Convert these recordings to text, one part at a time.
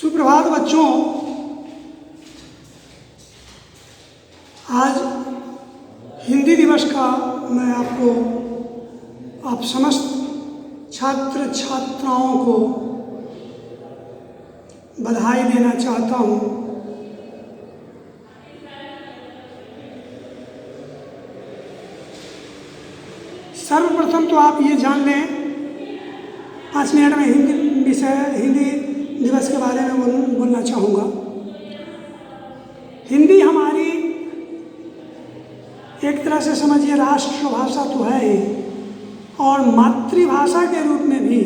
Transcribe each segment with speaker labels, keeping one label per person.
Speaker 1: सुप्रभात बच्चों। आज हिंदी दिवस का मैं आप समस्त छात्र छात्राओं को बधाई देना चाहता हूँ। सर्वप्रथम तो आप ये जान लें, 5 मिनट में हिंदी दिवस के बारे में बोलना चाहूँगा। हिंदी हमारी एक तरह से समझिए राष्ट्रभाषा तो है ही, और मातृभाषा के रूप में भी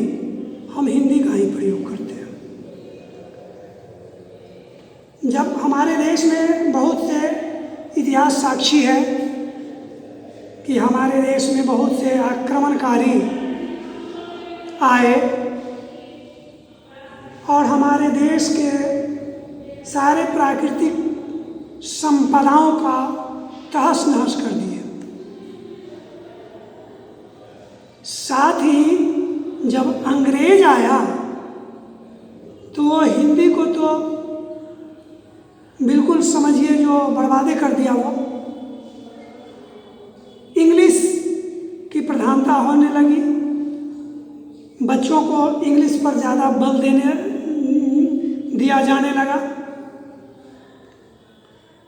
Speaker 1: हम हिंदी का ही प्रयोग करते हैं। जब हमारे देश में बहुत से इतिहास साक्षी है कि हमारे देश में बहुत से आक्रमणकारी आए और हमारे देश के सारे प्राकृतिक संपदाओं का तहस नहस कर दिए। साथ ही जब अंग्रेज आया तो वो हिंदी को तो बिल्कुल समझिए जो बर्बादी कर दिया। वो इंग्लिश की प्रधानता होने लगी, बच्चों को इंग्लिश पर ज़्यादा बल दिया जाने लगा।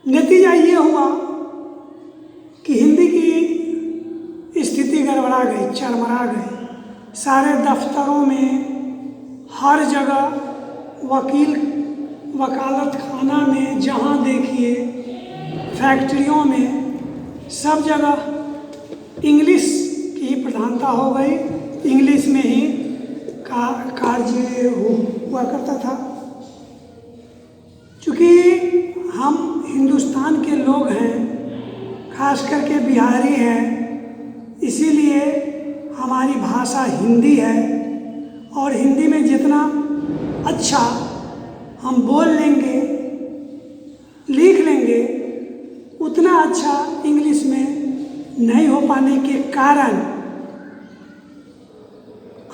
Speaker 1: नतीजा ये हुआ कि हिंदी की स्थिति गड़बड़ा गई, चरमरा गई। सारे दफ्तरों में, हर जगह, वकालत खाना में, जहाँ देखिए, फैक्ट्रियों में, सब जगह इंग्लिश की प्रधानता हो गई। इंग्लिश में ही कार्य हुआ करता था। चूँकि हम हिंदुस्तान के लोग हैं, खास करके बिहारी हैं, इसीलिए हमारी भाषा हिंदी है। और हिंदी में जितना अच्छा हम बोल लेंगे, लिख लेंगे, उतना अच्छा इंग्लिश में नहीं हो पाने के कारण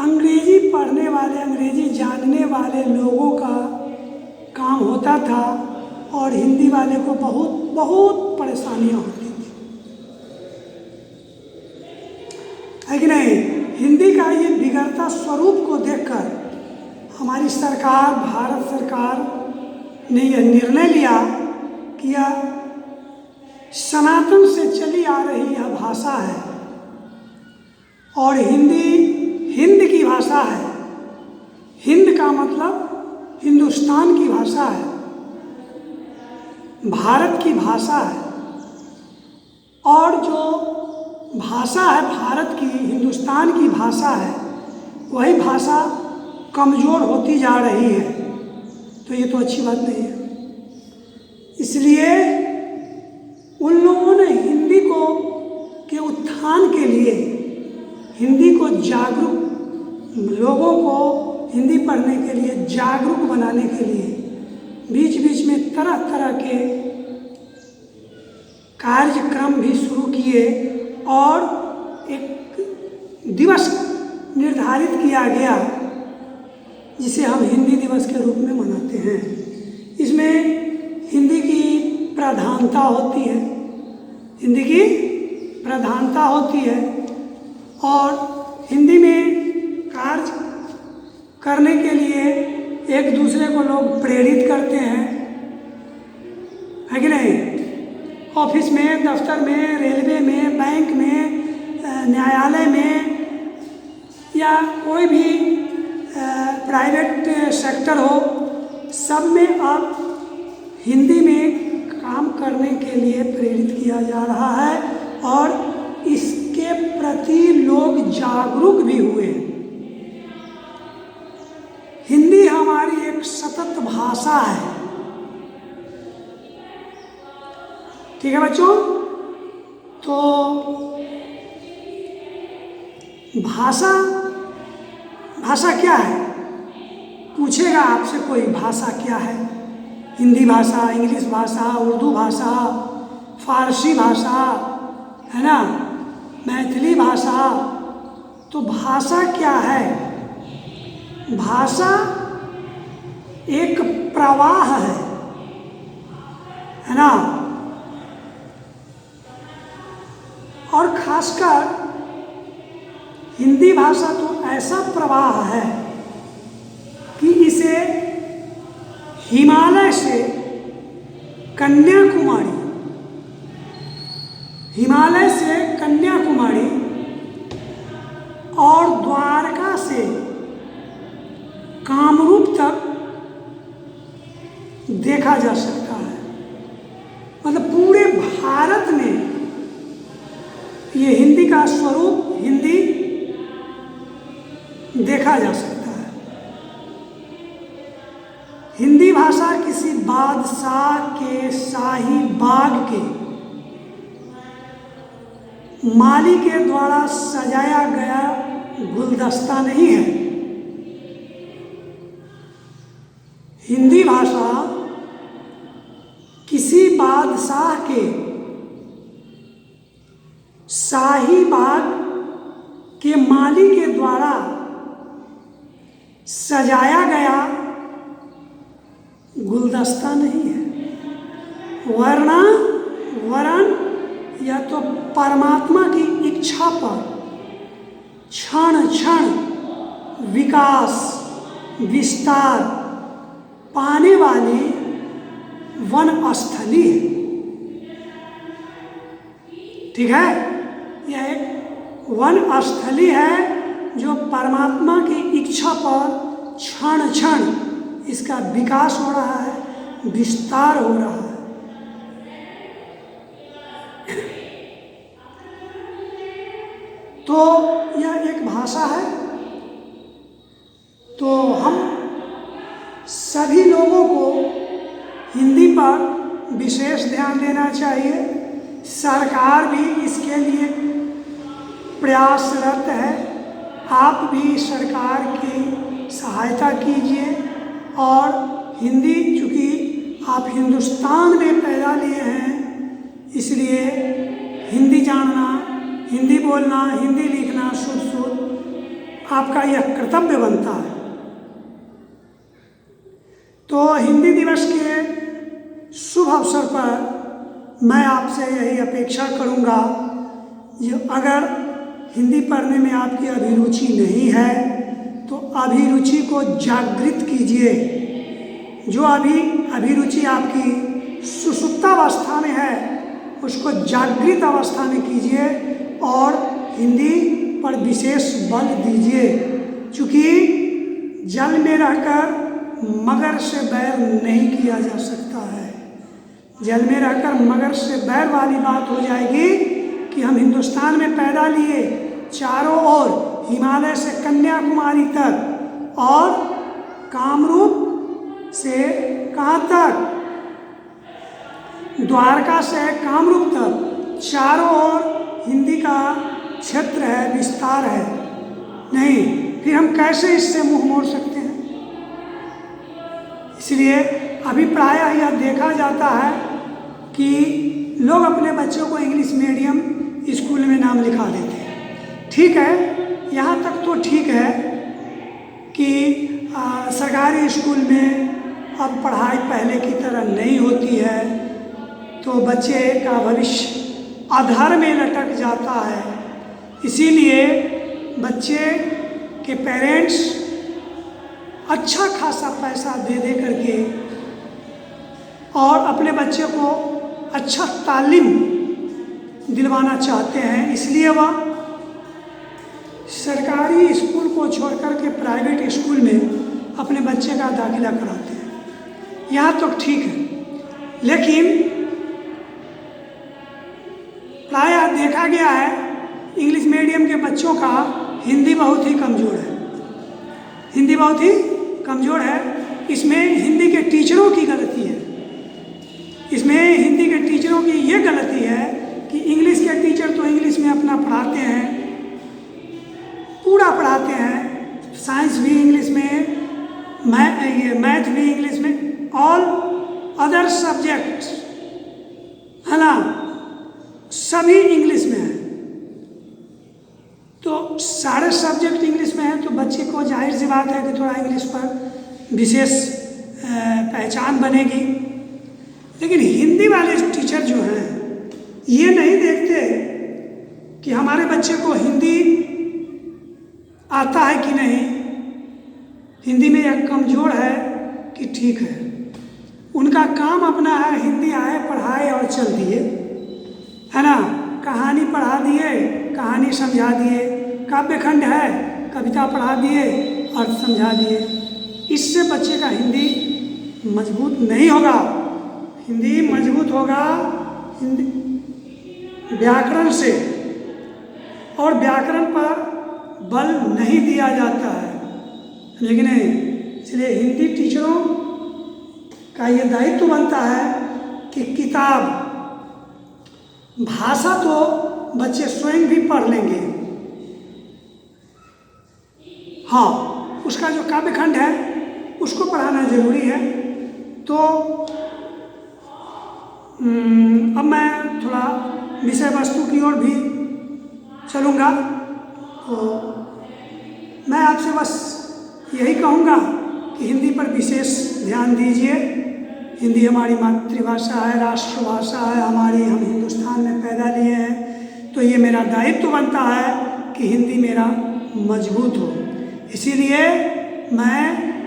Speaker 1: अंग्रेजी पढ़ने वाले, अंग्रेजी जानने वाले लोगों का काम होता था और हिंदी वाले को बहुत बहुत परेशानियां होती थी, है कि नहीं? हिंदी का ये बिगड़ता स्वरूप को देखकर हमारी सरकार, भारत सरकार ने यह निर्णय लिया कि यह सनातन से चली आ रही यह भाषा है और हिंदी हिंद की भाषा है। हिंद का मतलब हिंदुस्तान की भाषा है, भारत की भाषा है। और जो भाषा है भारत की, हिंदुस्तान की भाषा है, वही भाषा कमज़ोर होती जा रही है। तो ये तो अच्छी बात नहीं है। इसलिए उन लोगों ने हिंदी के उत्थान के लिए, हिंदी को जागरूक, लोगों को हिंदी पढ़ने के लिए जागरूक बनाने के लिए बीच बीच में तरह तरह के कार्यक्रम भी शुरू किए और एक दिवस निर्धारित किया गया जिसे हम हिंदी दिवस के रूप में मनाते हैं। इसमें हिंदी की प्रधानता होती है, हिंदी की प्रधानता होती है और हिंदी में कार्य करने के लिए एक दूसरे को लोग प्रेरित करते हैं, है कि नहीं? ऑफिस में, दफ्तर में, रेलवे में, बैंक में, न्यायालय में या कोई भी प्राइवेट सेक्टर हो, सब में अब हिंदी में काम करने के लिए प्रेरित किया जा रहा है और इसके प्रति लोग जागरूक भी हुए। हिंदी हमारी एक सतत भाषा है, ठीक है बच्चों? तो भाषा क्या है? पूछेगा आपसे कोई, भाषा क्या है? हिंदी भाषा, इंग्लिश भाषा, उर्दू भाषा, फारसी भाषा, है ना, मैथिली भाषा। तो भाषा क्या है? भाषा एक प्रवाह है ना। और खासकर हिंदी भाषा तो ऐसा प्रवाह है कि इसे हिमालय से कन्याकुमारी, हिमालय से कन्याकुमारी और द्वारका से कामरूप तक देखा जा सकता है। मतलब पूरे भारत में ये हिंदी का स्वरूप, हिंदी देखा जा सकता है। हिंदी भाषा किसी बादशाह के शाही बाग के माली के द्वारा सजाया गया गुलदस्ता नहीं है। हिंदी भाषा किसी बादशाह के शाही बाग के माली के द्वारा सजाया गया गुलदस्ता नहीं है, वरन या तो परमात्मा की इच्छा पर क्षण क्षण विकास विस्तार पाने वाली वनस्थली है। ठीक है, यह एक वनस्थली है जो परमात्मा की इच्छा पर क्षण क्षण इसका विकास हो रहा है, विस्तार हो रहा है। तो यह एक भाषा है। तो हम सभी लोगों को हिंदी पर विशेष ध्यान देना चाहिए। सरकार भी इसके लिए प्रयासरत है। आप भी सरकार की सहायता कीजिए और हिंदी, चूँकि आप हिंदुस्तान में पैदा लिए हैं, इसलिए हिंदी जानना, हिंदी बोलना, हिंदी लिखना शुद्ध आपका यह कर्तव्य बनता है। तो हिंदी दिवस के शुभ अवसर पर मैं आपसे यही अपेक्षा करूँगा, जो अगर हिंदी पढ़ने में आपकी अभिरुचि नहीं है तो अभिरुचि को जागृत कीजिए। जो अभिरुचि आपकी सुषुप्तावस्था में है उसको जागृत अवस्था में कीजिए और हिंदी पर विशेष बल दीजिए। चूँकि जल में रहकर मगर से बैर नहीं किया जा सकता है। जल में रहकर मगर से बैर वाली बात हो जाएगी कि हम हिंदुस्तान में पैदा लिए, चारों ओर हिमालय से कन्याकुमारी तक और कामरूप से कहाँ तक, द्वारका से कामरूप तक, चारों ओर हिंदी का क्षेत्र है, विस्तार है। नहीं, फिर हम कैसे इससे मुंह मोड़ सकते हैं? इसलिए अभी प्रायः यह देखा जाता है कि लोग अपने बच्चों को इंग्लिश मीडियम स्कूल में नाम लिखा देते हैं। ठीक है, यहाँ तक तो ठीक है कि सरकारी स्कूल में अब पढ़ाई पहले की तरह नहीं होती है, तो बच्चे का भविष्य अधर में लटक जाता है। इसीलिए बच्चे के पेरेंट्स अच्छा खासा पैसा दे करके और अपने बच्चे को अच्छा तालीम दिलवाना चाहते हैं। इसलिए वह सरकारी स्कूल को छोड़कर के प्राइवेट स्कूल में अपने बच्चे का दाखिला कराते हैं। यहाँ तो ठीक है, लेकिन प्रायः देखा गया है इंग्लिश मीडियम के बच्चों का हिंदी बहुत ही कमज़ोर है। हिंदी बहुत ही कमज़ोर है। इसमें हिंदी के टीचरों की गलती है। इसमें हिंदी के टीचरों की ये गलती है कि इंग्लिश के टीचर तो इंग्लिश में अपना पढ़ाते हैं, पूरा पढ़ाते हैं, साइंस भी इंग्लिश में, मैथ भी इंग्लिश में, ऑल अदर सब्जेक्ट्स है ना, सभी इंग्लिश में है। तो सारे सब्जेक्ट इंग्लिश में है तो बच्चे को जाहिर सी बात है कि थोड़ा इंग्लिश पर विशेष पहचान बनेगी। लेकिन हिंदी वाले टीचर जो हैं ये नहीं देखते कि हमारे बच्चे को हिंदी आता है कि नहीं, हिंदी में यह कमज़ोर है कि ठीक है। उनका काम अपना है हिंदी आए पढ़ाए और चल दिए, है ना। कहानी पढ़ा दिए, कहानी समझा दिए, काव्य खंड है कविता पढ़ा दिए और समझा दिए। इससे बच्चे का हिंदी मजबूत नहीं होगा। हिंदी मजबूत होगा हिंदी व्याकरण से, और व्याकरण पर बल नहीं दिया जाता है, लेकिन इसलिए हिंदी टीचरों का ये दायित्व बनता है कि किताब भाषा तो बच्चे स्वयं भी पढ़ लेंगे, हाँ उसका जो काव्य खंड है उसको पढ़ाना जरूरी है। तो अब मैं थोड़ा विषय वस्तु की ओर भी चलूँगा। तो मैं आपसे बस यही कहूँगा कि हिंदी पर विशेष ध्यान दीजिए। हिंदी हमारी मातृभाषा है, राष्ट्रभाषा है हमारी, हम हिंदुस्तान में पैदा लिए हैं, तो ये मेरा दायित्व बनता है कि हिंदी मेरा मजबूत हो। इसीलिए मैं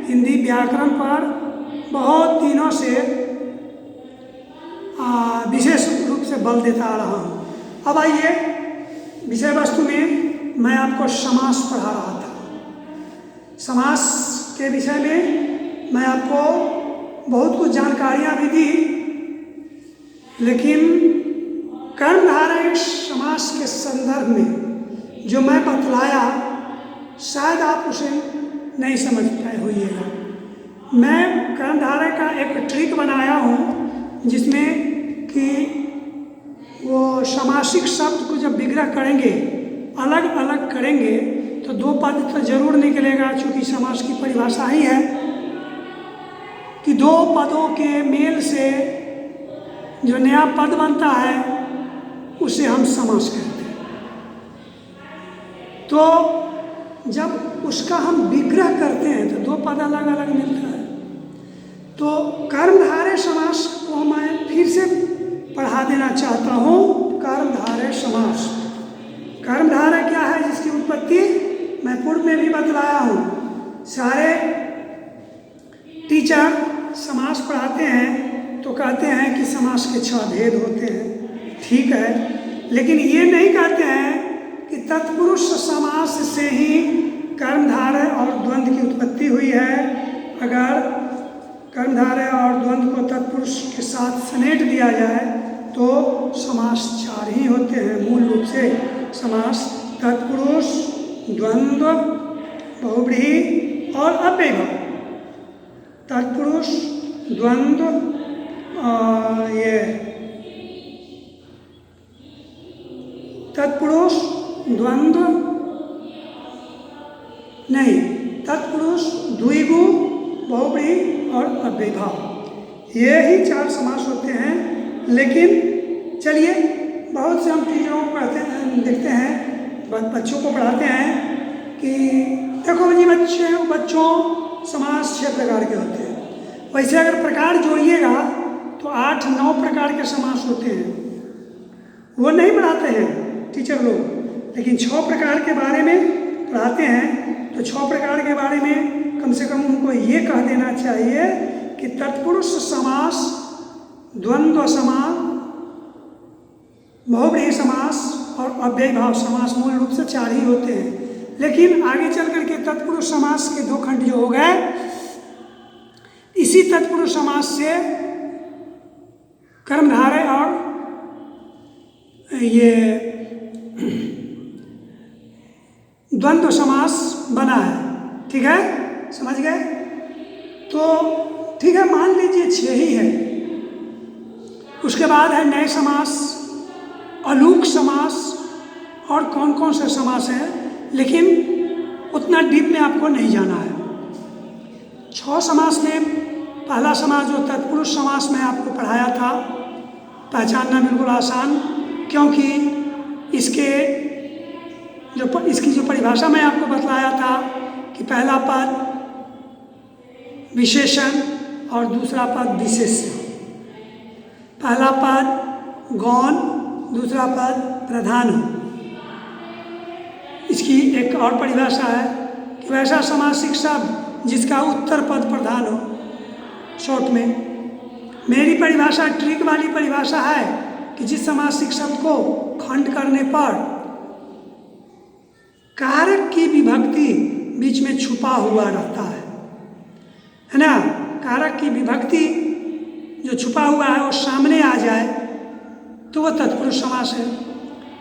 Speaker 1: हिंदी व्याकरण पर बहुत दिनों से विशेष रूप से बल देता आ रहा हूँ। अब आइए विषय वस्तु में मैं आपको समास पढ़ा रहा था। समास के विषय में मैं आपको बहुत कुछ जानकारियाँ भी दी, लेकिन कर्मधारय समास के संदर्भ में जो मैं बतलाया शायद आप उसे नहीं समझ पाए होइएगा। मैं कर्मधारय का एक ट्रिक बनाया हूँ जिसमें कि वो समासिक शब्द को जब विग्रह करेंगे, अलग अलग करेंगे, तो दो पद तो जरूर निकलेगा, चूँकि समास की परिभाषा ही है कि दो पदों के मेल से जो नया पद बनता है उसे हम समास कहते हैं। तो जब उसका हम विग्रह करते हैं तो दो पद अलग अलग मिलता है। तो कर्मधारय समास को मैं फिर से पढ़ा देना चाहता हूँ। कर्मधारय समास, कर्मधारय क्या है जिसकी उत्पत्ति मैं पूर्व में भी बतलाया हूँ। सारे टीचर समास पढ़ाते हैं तो कहते हैं कि समास के 6 भेद होते हैं, ठीक है, लेकिन ये नहीं कहते हैं कि तत्पुरुष समास से ही कर्मधारय और द्वंद्व की उत्पत्ति हुई है। अगर कर्मधारय और द्वंद्व को तत्पुरुष के साथ समेट दिया जाए तो समास 4 ही होते हैं मूल रूप से। समास तत्पुरुष, द्वंद्व, बहुव्रीहि और अव्ययभाव। तत्पुरुष, द्वंद्व, ये तत्पुरुष, द्वंद्व नहीं, तत्पुरुष, द्विगु, बहुव्रीहि और अव्ययभाव, ये ही 4 समास होते हैं। लेकिन चलिए बहुत से हम टीचरों को पढ़ते हैं, देखते हैं, बच्चों को पढ़ाते हैं कि देखो जी बच्चों समास 6 प्रकार के होते हैं। वैसे अगर प्रकार जोड़िएगा तो 8-9 प्रकार के समास होते हैं, वो नहीं पढ़ाते हैं टीचर लोग, लेकिन 6 प्रकार के बारे में पढ़ाते हैं। तो 6 प्रकार के बारे में कम से कम उनको ये कह देना चाहिए कि तत्पुरुष समास, द्वंद्व समास, बहुव्रीहि समास और अव्ययभाव समास मूल रूप से 4 ही होते हैं। लेकिन आगे चल करके तत्पुरुष समास के 2 खंड जो हो गए, इसी तत्पुरुष समास से कर्मधारय और ये द्वंद्व समास बना है, ठीक है, समझ गए। तो ठीक है, मान लीजिए 6 ही है। उसके बाद है नए समास, अलूक समास और कौन कौन से समास हैं, लेकिन उतना डीप में आपको नहीं जाना है। 6 समास में पहला समास जो तत्पुरुष समास में आपको पढ़ाया था, पहचानना बिल्कुल आसान, क्योंकि इसकी जो परिभाषा मैं आपको बतलाया था कि पहला पद विशेषण और दूसरा पद विशेष्य हो। पहला पद गौण, दूसरा पद प्रधान हो। इसकी एक और परिभाषा है कि वैसा समासिक शब्द जिसका उत्तर पद प्रधान हो। शॉर्ट में मेरी परिभाषा ट्रिक वाली परिभाषा है कि जिस समासिक शब्द को खंड करने पर कारक की विभक्ति बीच में छुपा हुआ रहता है ना, कारक की विभक्ति जो छुपा हुआ है वो सामने आ जाए तो वो तत्पुरुष समास है।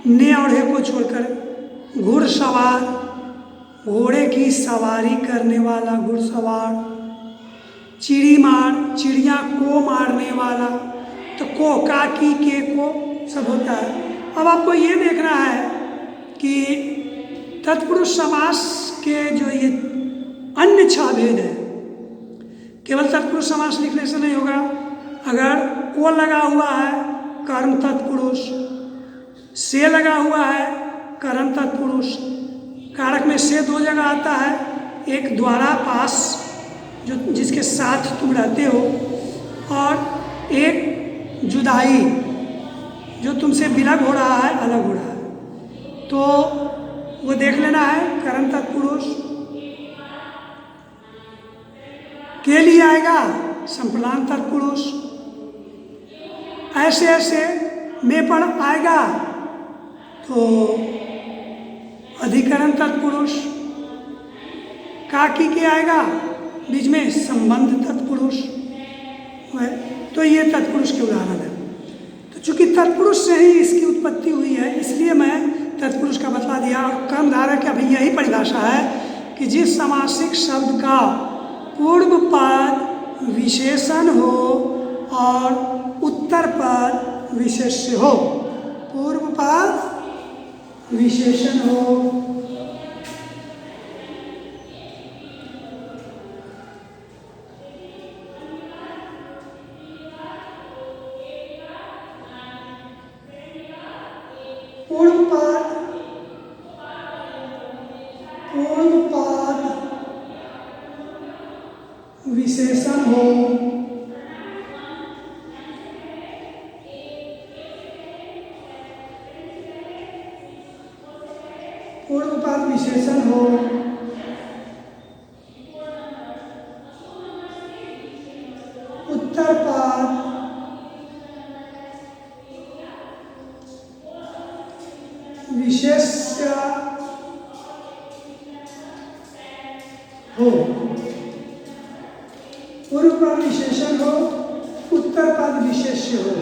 Speaker 1: ने और हे को छोड़कर घुड़सवार, घोड़े की सवारी करने वाला घुड़सवार, चिड़ी मार, चिड़िया को मारने वाला, तो को का की के को सब होता है। अब आपको ये देखना है कि तत्पुरुष समास के जो ये अन्य 6 भेद है, केवल तत्पुरुष समास लिखने से नहीं होगा। अगर को लगा हुआ है कर्म तत्पुरुष, से लगा हुआ है कर्म तत्पुरुष, कारक में से 2 जगह आता है, एक द्वारा पास जो जिसके साथ तुम रहते हो, और एक जुदाई जो तुमसे विलग हो रहा है, अलग हो रहा है, तो वो देख लेना है। कर्म तत्पुरुष के लिए आएगा संप्रदान तत्पुरुष, ऐसे ऐसे में पर आएगा तो अधिकरण तत्पुरुष, काकी के आएगा बीच में संबंध तत्पुरुष। तो ये तत्पुरुष के उदाहरण है। तो चूंकि तत्पुरुष से ही इसकी उत्पत्ति हुई है इसलिए मैं तत्पुरुष का बतला दिया। और कर्मधारय की अभी यही परिभाषा है कि जिस समासिक शब्द का पूर्व पद विशेषण हो और उत्तर पद विशेष्य हो, पूर्व पद विशेषण हो, पूर्व पद विशेषण हो, पूर्व पद विशेषण हो, उत्तर पद विशेष्य हो, पूर्व पद विशेषण हो, उत्तर पद विशेष्य हो।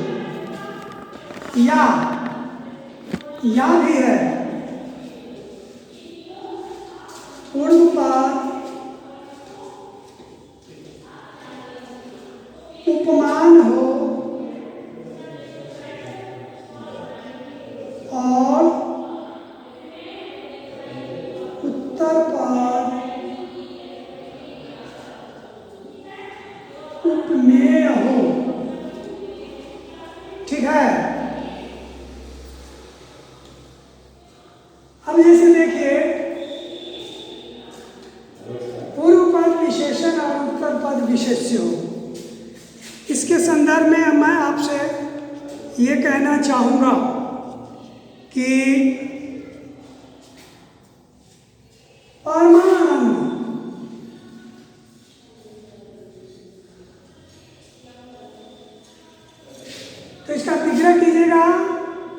Speaker 1: या भी है, पूर्व पद उपमान हो और उत्तर पद उपमेय हो। ठीक है। अब जैसे देखिए पूर्व पद विशेषण और उत्तर पद विशेष्य हो, इसके संदर्भ में मैं आपसे ये कहना चाहूँगा कि परमानंद तो इसका विग्रह कीजिएगा,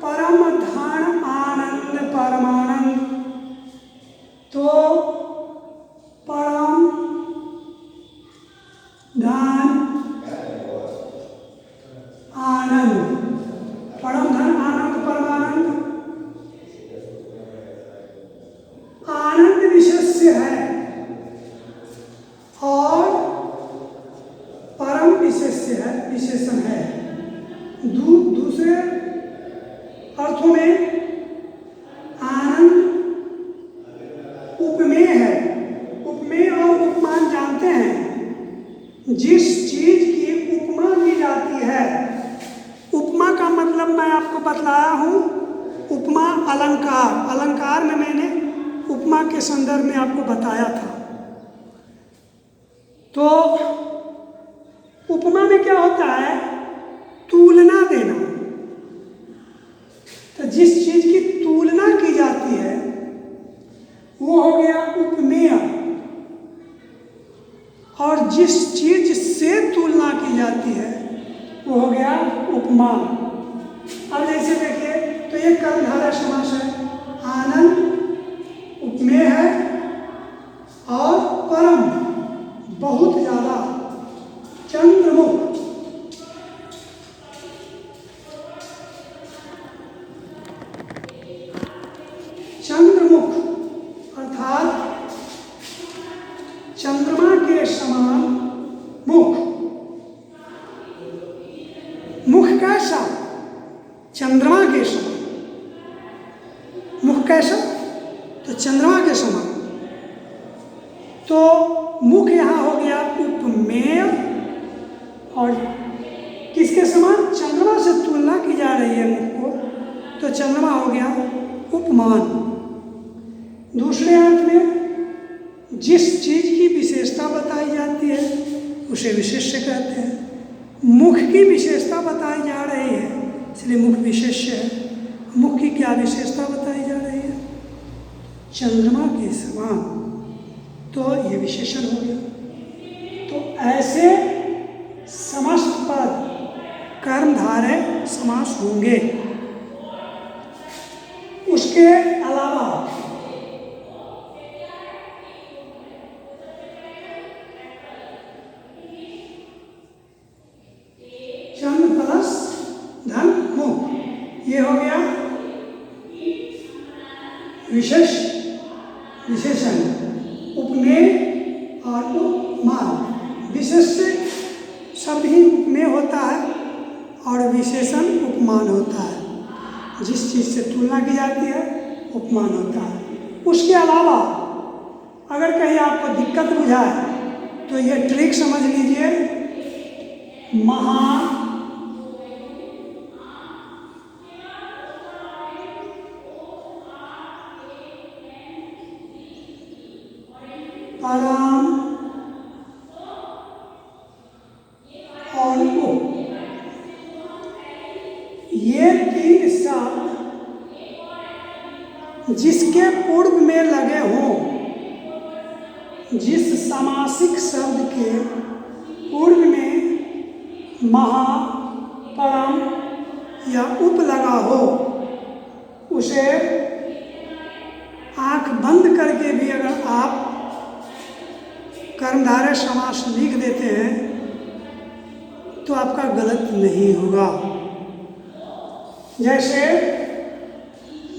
Speaker 1: परम धन आनंद परमानंद। तो परम धन आनंद, परम धन आनंद परमानंद, आनंद विशेष्य है और परम विशेष्य है, विशेषण है। दूसरे अर्थों में आनंद उपमेय है। उपमेय और उपमान जानते हैं, जिस चीज की उपमा दी जाती है। उपमा का मतलब मैं आपको बतलाया हूँ, उपमा अलंकार, अलंकार में मैंने उपमा के संदर्भ में आपको बताया था। तो उपमा में क्या होता है? तुलना देना। तो जिस चीज की तुलना की जाती है वो हो गया उपमेय, और जिस चीज से तुलना की जाती है वो हो गया उपमा। अब जैसे देखिए, तो ये कर्मधारय समास है। आनंद उपमेय है और परम बहुत ज्यादा। चंद्रमुख चंद्रमुख अर्थात चंद्रमा के समान मुख। मुख कैसा? चंद्रमा के समान। मुख कैसा? तो चंद्रमा के समान। तो मुख यहाँ हो गया उपमेय, और किसके समान? चंद्रमा से तुलना की जा रही है मुख को, तो चंद्रमा हो गया उपमान। दूसरे अर्थ में जिस चीज की विशेषता बताई जाती है उसे विशेष्य कहते हैं। मुख की विशेषता बताई जा रही है इसलिए मुख विशेष्य है। मुख की क्या विशेषता बताई जा रही है? चंद्रमा के समान, तो ये विशेषण हो गया। तो ऐसे समस्त पद कर्मधारय समास होंगे। उसके अलावा चंद्र प्लस धन मुख, ये हो गया विशेषण। उपमेय और उपमान। विशेष शब्द ही उपमेय होता है और विशेषण उपमान होता है। जिस चीज़ से तुलना की जाती है उपमान होता है। उसके अलावा अगर कहीं आपको दिक्कत बुझाए तो ये ट्रिक समझ लीजिए। महा परम और उप, ये तीन शब्द जिसके पूर्व में लगे हों, जिस समासिक शब्द के पूर्व में महा, परम या उप लगा हो, उसे आंख बंद करके भी अगर आप कर्मधारय समास लिख देते हैं तो आपका गलत नहीं होगा। जैसे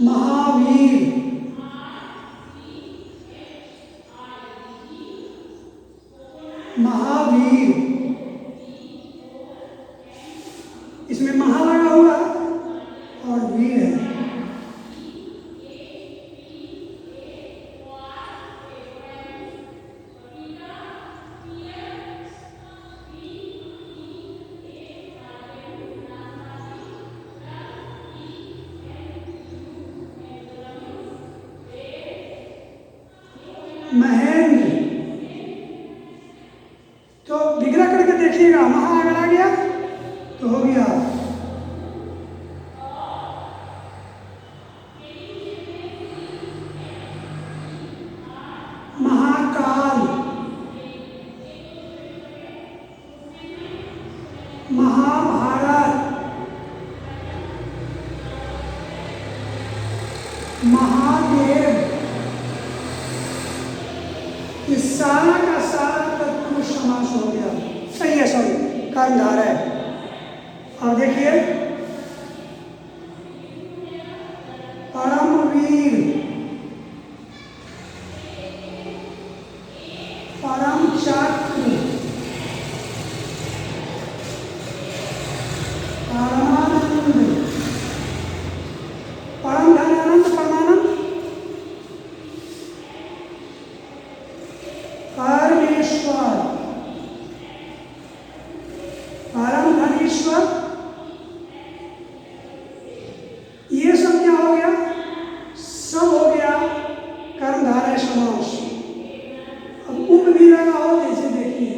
Speaker 1: महावीर, महावीर, इसमें महा लगा हुआ और वीर है। महेंद्र, तो विग्रह करके देखिएगा, महा अगर आ गया तो हो गया महाकाल, महाभारत, महादेव। ये सारा का सारा तत्पुरुष समास हो गया। सही है, सॉरी, कर्मधारय। अब देखिए परमवीर, परम चातुर, परमानंद, परम धनानंद, परमानंद, परमेश्वर, परम धनेश्वर। ये सब क्या हो गया? सब हो गया कर्मधारय समास। अब उप भी लगा हो, जैसे देखिए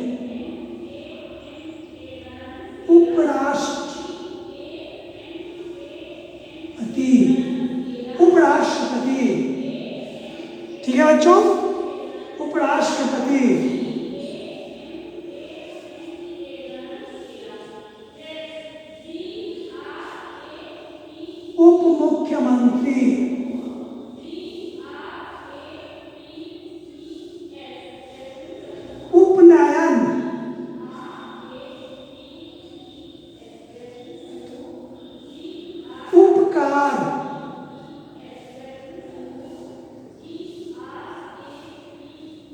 Speaker 1: उपराष्ट्रपति, उपराष्ट्रपति, ठीक है बच्चों, उपराष्ट्रपति। उप मुख्यमंत्री, उपनयन, उपकार,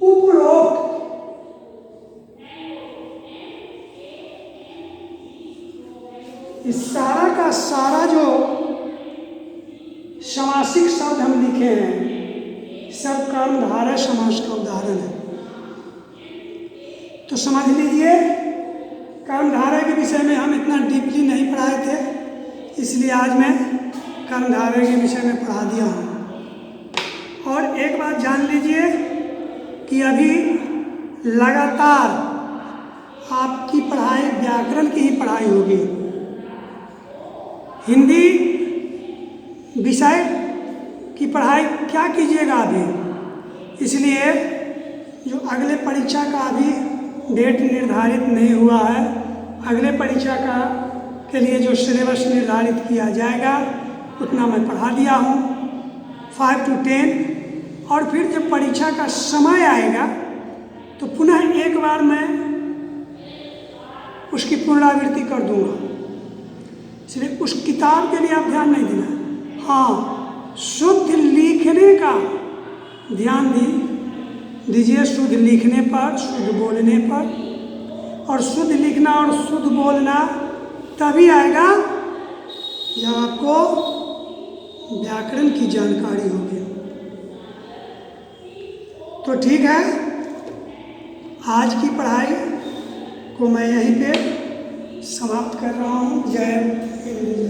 Speaker 1: उपरोक्त, इस सारा का सारा जो समासिक शब्द हम लिखे हैं सब कर्मधारय समास का उदाहरण है। तो समझ लीजिए कर्मधारय के विषय में हम इतना डीपली नहीं पढ़ाए थे, इसलिए आज मैं कर्मधारय के विषय में पढ़ा दिया हूँ। और एक बात जान लीजिए कि अभी लगातार आपकी पढ़ाई व्याकरण की ही पढ़ाई होगी। हिंदी विषय की पढ़ाई क्या कीजिएगा अभी, इसलिए जो अगले परीक्षा का अभी डेट निर्धारित नहीं हुआ है, अगले परीक्षा का के लिए जो सिलेबस निर्धारित किया जाएगा उतना मैं पढ़ा दिया हूँ 5 to 10। और फिर जब परीक्षा का समय आएगा तो पुनः एक बार मैं उसकी पुनरावृत्ति कर दूँगा, इसलिए उस किताब के लिए आप ध्यान नहीं देना। हाँ, शुद्ध लिखने का ध्यान दीजिए, शुद्ध लिखने पर, शुद्ध बोलने पर। और शुद्ध लिखना और शुद्ध बोलना तभी आएगा जब आपको व्याकरण की जानकारी होगी। तो ठीक है, आज की पढ़ाई को मैं यहीं पे समाप्त कर रहा हूँ। जय हिंद।